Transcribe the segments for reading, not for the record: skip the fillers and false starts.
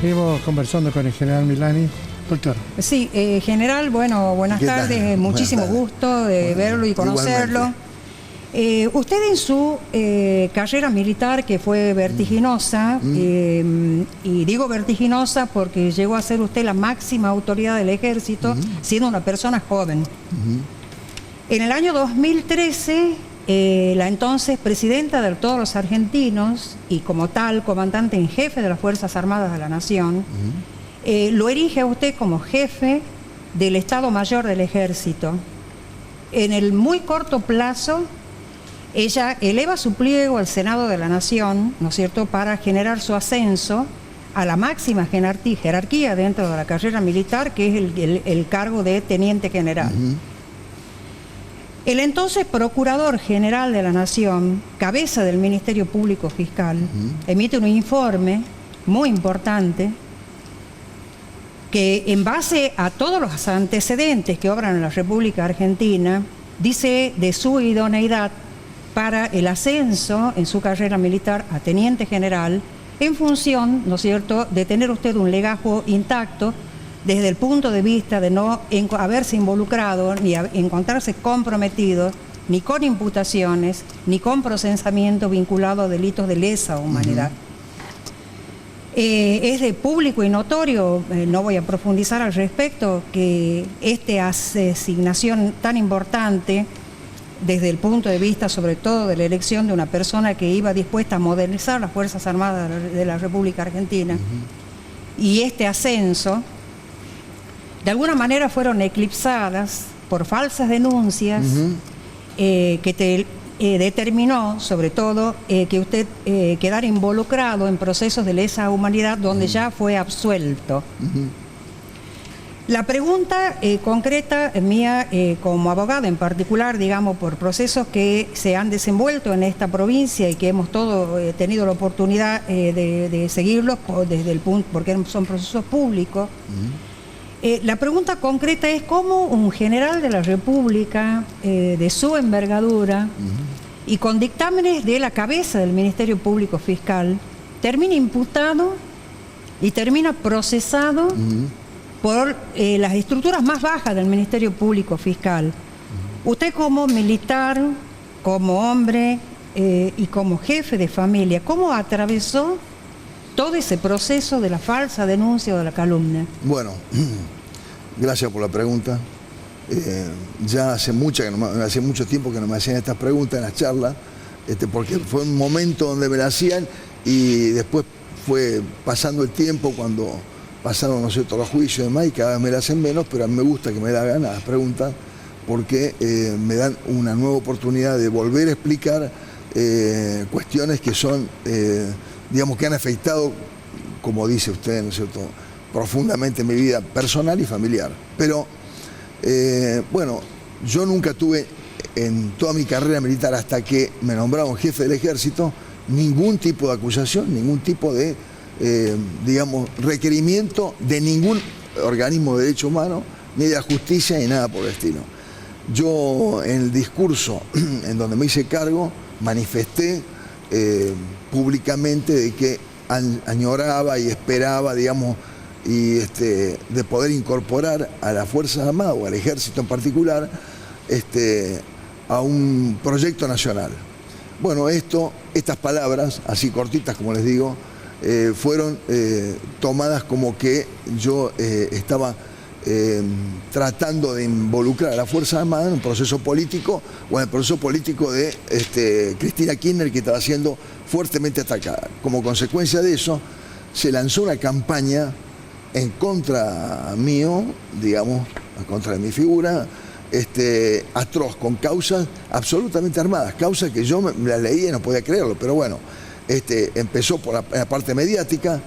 seguimos conversando con el general Milani. Doctor. Sí, general, bueno, buenas tardes, muchísimo gusto de verlo y conocerlo. Usted en su carrera militar, que fue vertiginosa, y digo vertiginosa porque llegó a ser usted la máxima autoridad del ejército, siendo una persona joven. En el año 2013, la entonces presidenta de todos los argentinos, y como tal, comandante en jefe de las Fuerzas Armadas de la Nación, lo erige a usted como jefe del Estado Mayor del Ejército. En el muy corto plazo, ella eleva su pliego al Senado de la Nación, ¿no es cierto?, para generar su ascenso a la máxima jerarquía dentro de la carrera militar, que es el cargo de teniente general. El entonces Procurador General de la Nación, cabeza del Ministerio Público Fiscal, emite un informe muy importante que, en base a todos los antecedentes que obran en la República Argentina, dice de su idoneidad para el ascenso en su carrera militar a teniente general, en función, ¿no es cierto?, de tener usted un legajo intacto desde el punto de vista de no haberse involucrado ni encontrarse comprometido ni con imputaciones ni con procesamiento vinculado a delitos de lesa humanidad. Es de público y notorio, no voy a profundizar al respecto, que esta asignación tan importante desde el punto de vista sobre todo de la elección de una persona que iba dispuesta a modernizar las Fuerzas Armadas de la República Argentina, y este ascenso de alguna manera fueron eclipsadas por falsas denuncias que determinó sobre todo que usted quedara involucrado en procesos de lesa humanidad donde ya fue absuelto. La pregunta concreta mía como abogado en particular, digamos, por procesos que se han desenvuelto en esta provincia y que hemos todos tenido la oportunidad de seguirlos desde el punto, porque son procesos públicos. La pregunta concreta es cómo un general de la República de su envergadura y con dictámenes de la cabeza del Ministerio Público Fiscal termina imputado y termina procesado por las estructuras más bajas del Ministerio Público Fiscal. Usted como militar, como hombre y como jefe de familia, ¿cómo atravesó todo ese proceso de la falsa denuncia o de la calumnia? Bueno, gracias por la pregunta. Ya hace mucho tiempo que no me hacían estas preguntas en las charlas, porque fue un momento donde me la hacían y después fue pasando el tiempo cuando pasaron, ¿no es cierto?, los juicios y demás, y cada vez me la hacen menos, pero a mí me gusta que me la hagan las preguntas porque me dan una nueva oportunidad de volver a explicar cuestiones que son, digamos, que han afectado, como dice usted, ¿no es cierto?, profundamente mi vida personal y familiar. Pero, bueno, yo nunca tuve en toda mi carrera militar, hasta que me nombraron jefe del ejército, ningún tipo de acusación, ningún tipo de, digamos, requerimiento de ningún organismo de derecho humano, ni de la justicia, ni nada por el estilo. Yo, en el discurso en donde me hice cargo, manifesté públicamente de que añoraba y esperaba, digamos, y de poder incorporar a las Fuerzas Armadas o al Ejército en particular a un proyecto nacional. Bueno, estas palabras, así cortitas como les digo, fueron tomadas como que yo estaba tratando de involucrar a la Fuerza Armada en un proceso político, o en el proceso político de Cristina Kirchner, que estaba siendo fuertemente atacada. Como consecuencia de eso, se lanzó una campaña en contra mío, digamos, en contra de mi figura, atroz, con causas absolutamente armadas, causas que yo me las leía y no podía creerlo, pero bueno, empezó por la parte mediática,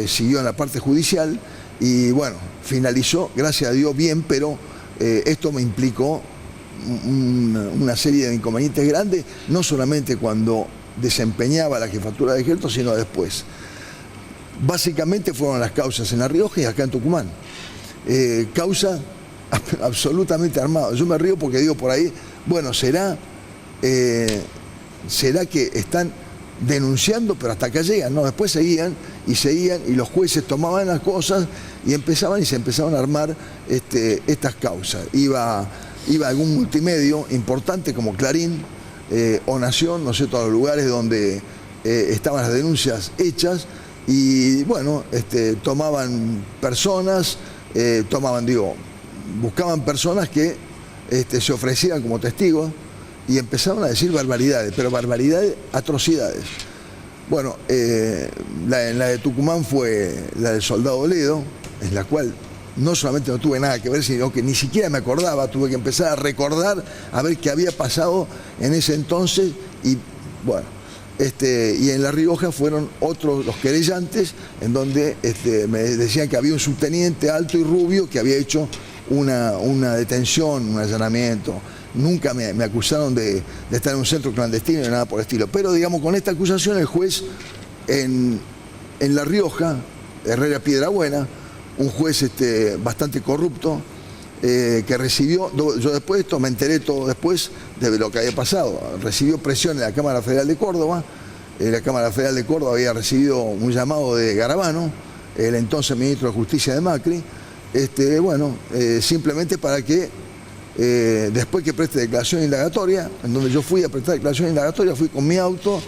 siguió en la parte judicial y bueno, finalizó, gracias a Dios, bien, pero esto me implicó una serie de inconvenientes grandes, no solamente cuando desempeñaba la jefatura de ejército, sino después. Básicamente fueron las causas en La Rioja y acá en Tucumán. Causas absolutamente armadas. Yo me río porque digo por ahí, bueno, ¿será que están denunciando, pero hasta acá llegan, ¿no? Después seguían, y los jueces tomaban las cosas y se empezaban a armar estas causas. Iba algún multimedio importante como Clarín o Nación, no sé, todos los lugares donde estaban las denuncias hechas, y bueno, tomaban personas, buscaban personas que se ofrecieran como testigos y empezaron a decir barbaridades, pero barbaridades, atrocidades. Bueno, la de Tucumán fue la del soldado Ledo, en la cual no solamente no tuve nada que ver, sino que ni siquiera me acordaba, tuve que empezar a recordar, a ver qué había pasado en ese entonces, y bueno, y en La Rioja fueron otros los querellantes, en donde me decían que había un subteniente alto y rubio que había hecho una detención, un allanamiento. Nunca me acusaron de estar en un centro clandestino ni nada por el estilo. Pero digamos, con esta acusación el juez en La Rioja, Herrera Piedrabuena, un juez bastante corrupto, que recibió, yo después de esto me enteré todo después de lo que había pasado, recibió presión en la Cámara Federal de Córdoba. La Cámara Federal de Córdoba había recibido un llamado de Garabano, el entonces ministro de Justicia de Macri, simplemente para que después que preste declaración indagatoria, en donde yo fui a prestar declaración indagatoria, fui con mi auto,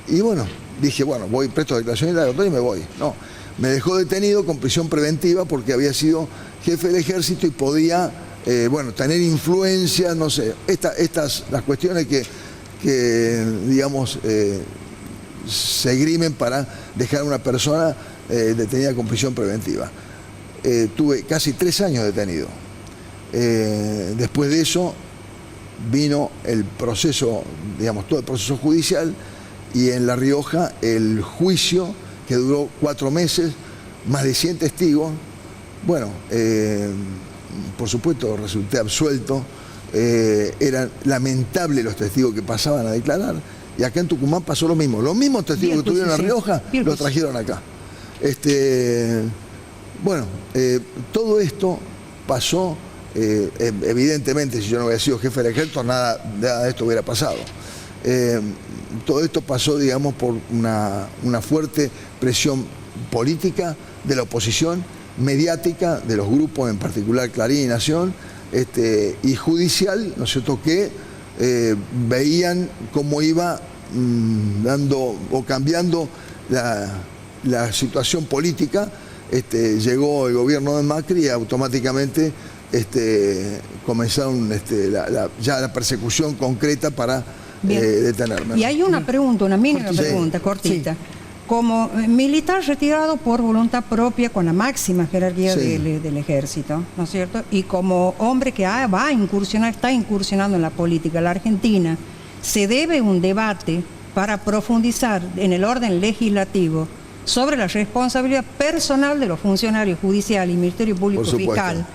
y bueno, dije, bueno, presto declaración indagatoria y me voy. No, me dejó detenido con prisión preventiva porque había sido jefe del ejército y podía, tener influencia, no sé, las cuestiones que digamos, se esgrimen para dejar a una persona detenida con prisión preventiva. Tuve casi 3 años detenido. Después de eso vino el proceso, digamos, todo el proceso judicial, y en La Rioja el juicio, que duró 4 meses, más de 100 testigos. Bueno, por supuesto resulté absuelto. Eran lamentables los testigos que pasaban a declarar, y acá en Tucumán pasó lo mismo. Los mismos testigos que tuvieron en La Rioja los trajeron acá. Todo esto pasó, evidentemente, si yo no hubiera sido jefe del ejército, nada de esto hubiera pasado. Todo esto pasó, digamos, por una fuerte presión política de la oposición, mediática, de los grupos, en particular Clarín y Nación, y judicial, ¿no es cierto?, que veían cómo iba dando o cambiando la situación política. Llegó el gobierno de Macri y automáticamente comenzaron ya la persecución concreta para detenerme. Y hay una pregunta, una mínima pregunta, cortita. Sí. Como militar retirado por voluntad propia, con la máxima jerarquía del ejército, ¿no es cierto? Y como hombre que va a incursionar, está incursionando en la política, la Argentina, ¿se debe un debate para profundizar en el orden legislativo sobre la responsabilidad personal de los funcionarios judiciales y Ministerio Público Fiscal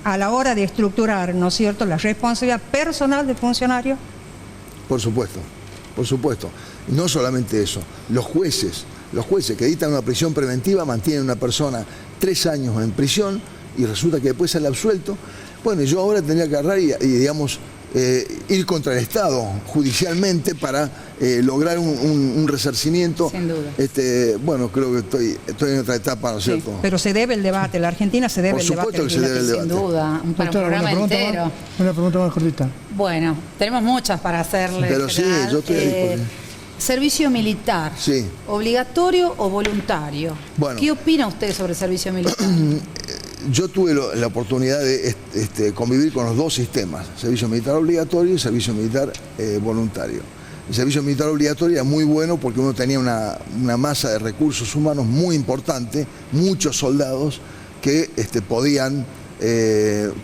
a la hora de estructurar, ¿no es cierto?, la responsabilidad personal del funcionario? Por supuesto, por supuesto. No solamente eso, los jueces que dictan una prisión preventiva mantienen a una persona 3 años en prisión y resulta que después sale absuelto. Bueno, yo ahora tendría que agarrar y digamos, ir contra el Estado judicialmente para lograr un resarcimiento. Sin duda. Creo que estoy en otra etapa, ¿no es cierto? Pero se debe el debate, la Argentina se debe el debate. Por supuesto que se debe el debate. Sin duda, para un programa entero. Una pregunta más cortita. Bueno, tenemos muchas para hacerle. Pero sí, yo estoy ahí. Servicio militar, sí. ¿Obligatorio o voluntario? Bueno, ¿qué opina usted sobre el servicio militar? Yo tuve la oportunidad de convivir con los dos sistemas, servicio militar obligatorio y servicio militar voluntario. El servicio militar obligatorio era muy bueno porque uno tenía una masa de recursos humanos muy importante, muchos soldados que podían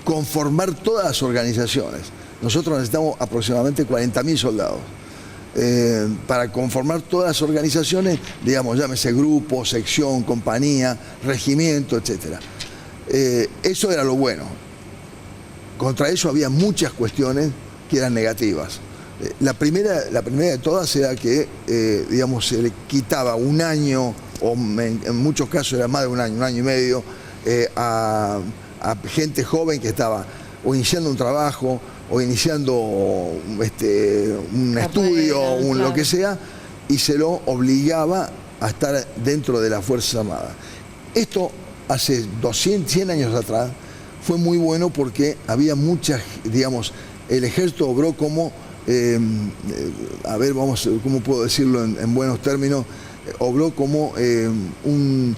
conformar todas las organizaciones. Nosotros necesitamos aproximadamente 40.000 soldados. Para conformar todas las organizaciones, digamos, llámese grupo, sección, compañía, regimiento, etc. Eso era lo bueno. Contra eso había muchas cuestiones que eran negativas. La primera de todas era que, digamos, se le quitaba 1 año, o en muchos casos era más de 1 año y medio, a gente joven que estaba o iniciando un trabajo o iniciando un estudio, lo claro. que sea, y se lo obligaba a estar dentro de las Fuerzas Armadas. Esto hace 100 años atrás fue muy bueno porque había muchas, digamos, el ejército obró como, a ver, ¿cómo puedo decirlo en buenos términos? Obró como un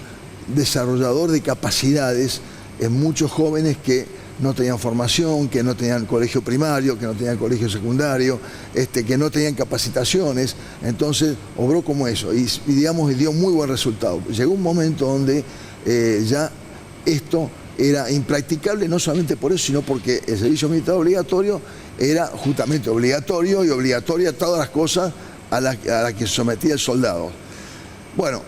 desarrollador de capacidades en muchos jóvenes que no tenían formación, que no tenían colegio primario, que no tenían colegio secundario, que no tenían capacitaciones. Entonces obró como eso y digamos, dio muy buen resultado. Llegó un momento donde ya esto era impracticable, no solamente por eso, sino porque el servicio militar obligatorio era justamente obligatorio y obligatoria todas las cosas a las que se sometía el soldado. Bueno,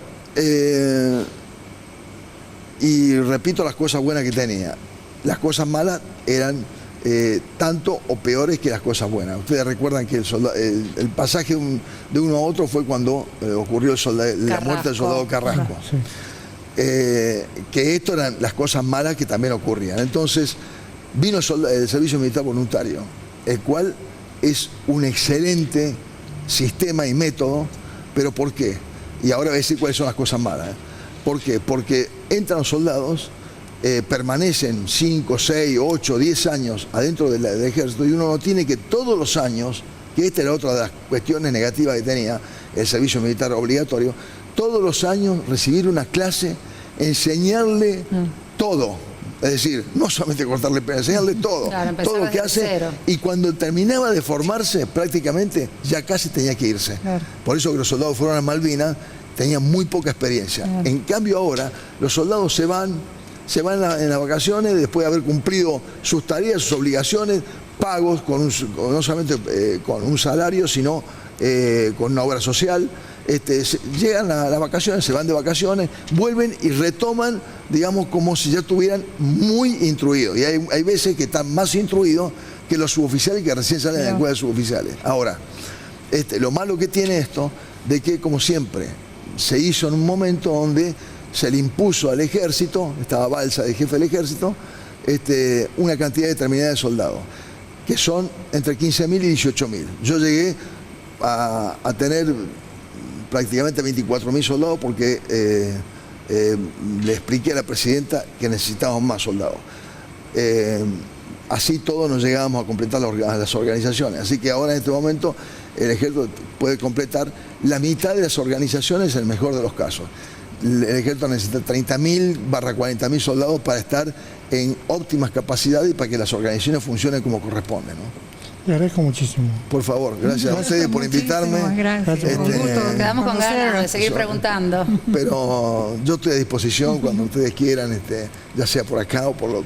y repito las cosas buenas que tenía. Las cosas malas eran tanto o peores que las cosas buenas. Ustedes recuerdan que el pasaje de uno a otro fue cuando ocurrió la muerte del soldado Carrasco. Sí. Que esto eran las cosas malas que también ocurrían. Entonces vino el servicio militar voluntario, el cual es un excelente sistema y método. ¿Pero por qué? Y ahora voy a decir cuáles son las cosas malas. ¿Por qué? Porque entran los soldados, permanecen 5, 6, 8, 10 años adentro del ejército y uno no tiene que todos los años, que esta era otra de las cuestiones negativas que tenía el servicio militar obligatorio, todos los años recibir una clase, enseñarle todo. Es decir, no solamente cortarle pelo, enseñarle todo, Claro, todo lo que desde hace. cero. Y cuando terminaba de formarse, prácticamente ya casi tenía que irse. Claro. Por eso que los soldados fueron a Malvinas, tenían muy poca experiencia. Claro. En cambio ahora, los soldados se van en las vacaciones, después de haber cumplido sus tareas, sus obligaciones, pagos, no solamente con un salario, sino con una obra social. Llegan a las vacaciones, se van de vacaciones, vuelven y retoman, digamos, como si ya estuvieran muy instruidos. Y hay veces que están más instruidos que los suboficiales que recién salen de la escuela de suboficiales. Ahora, lo malo que tiene esto, de que, como siempre, se hizo en un momento donde se le impuso al ejército, estaba Balsa de jefe del ejército, una cantidad determinada de soldados, que son entre 15.000 y 18.000. Yo llegué a tener prácticamente 24.000 soldados porque le expliqué a la presidenta que necesitábamos más soldados. Así todos nos llegábamos a completar las organizaciones. Así que ahora en este momento el ejército puede completar la mitad de las organizaciones en el mejor de los casos. El ejército necesita 30.000/40.000 soldados para estar en óptimas capacidades y para que las organizaciones funcionen como corresponde, ¿no? Le agradezco muchísimo. Por favor, gracias a ustedes por invitarme. Gracias. Con Un gusto Quedamos con ganas de conoceros. seguir preguntando. Pero yo estoy a disposición cuando ustedes quieran, ya sea por acá o por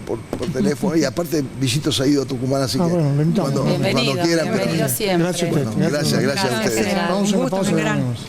teléfono. Y aparte visito seguido a Tucumán, así que bueno, lo invitamos. Bienvenido, cuando quieran. bienvenido siempre. Gracias a ustedes. Bueno, gracias a Gracias, ustedes. general. Vamos a Un una gusto, pausa y general. volvemos.